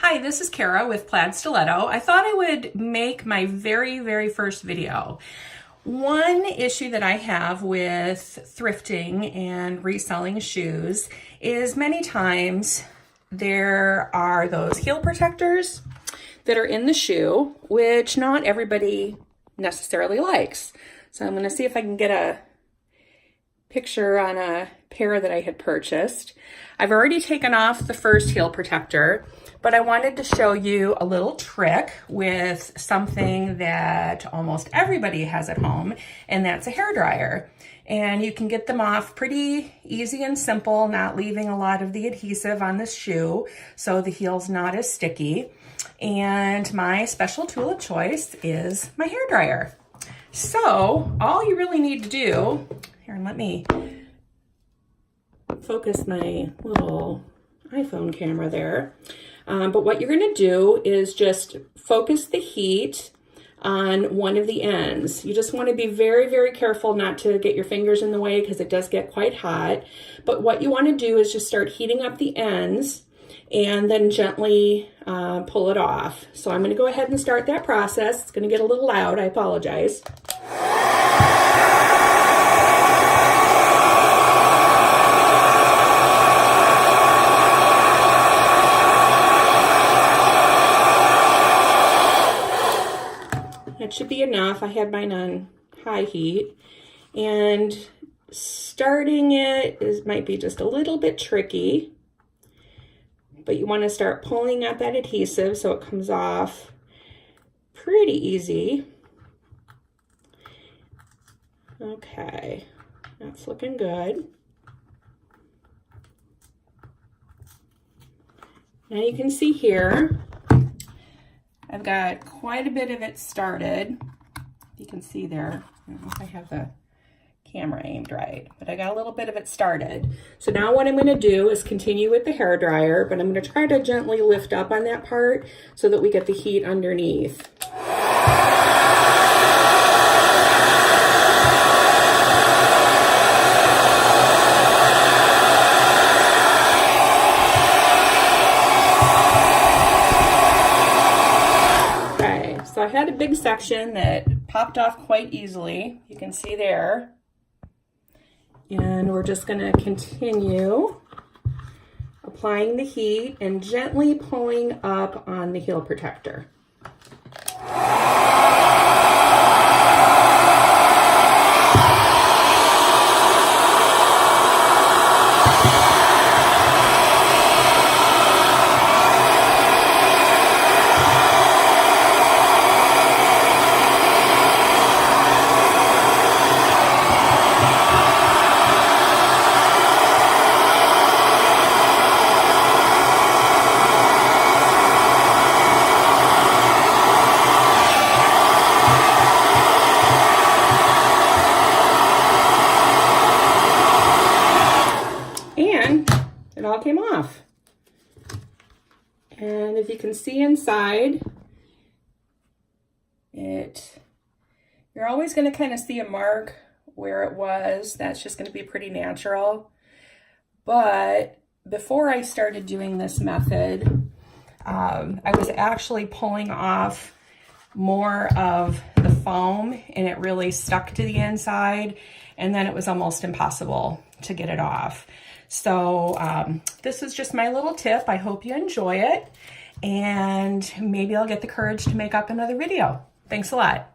Hi, this is Kara with Plaid Stiletto. I thought I would make my very first video. One issue that I have with thrifting and reselling shoes is many times there are those heel protectors that are in the shoe, which not everybody necessarily likes. So I'm going to see if I can get a picture on a pair that I had purchased. I've already taken off the first heel protector, but I wanted to show you a little trick with something that almost everybody has at home, and that's a hairdryer. And you can get them off pretty easy and simple, not leaving a lot of the adhesive on the shoe, so the heel's not as sticky. And my special tool of choice is my hairdryer. So all you really need to do, here, let me focus my little iPhone camera there. But what you're going to do is just focus the heat on one of the ends. You just want to be very careful not to get your fingers in the way because it does get quite hot. But what you want to do is just start heating up the ends and then gently pull it off. So I'm going to go ahead and start that process. It's going to get a little loud. I apologize. That should be enough. I had mine on high heat, and starting it might be just a little bit tricky, but you want to start pulling out that adhesive so it comes off pretty easy. Okay, that's looking good. Now you can see here, I've got quite a bit of it started. You can see there, I don't know if I have the camera aimed right, but I got a little bit of it started. So now what I'm going to do is continue with the hairdryer, but I'm going to try to gently lift up on that part so that we get the heat underneath. So I had a big section that popped off quite easily. You can see there. And we're just going to continue applying the heat and gently pulling up on the heel protector. And it all came off. And if you can see inside, you're always going to kind of see a mark where it was. That's just going to be pretty natural. But before I started doing this method, I was actually pulling off more of the foam, and it really stuck to the inside, and then it was almost impossible to get it off. So this is just my little tip. I hope you enjoy it, and maybe I'll get the courage to make up another video. Thanks a lot.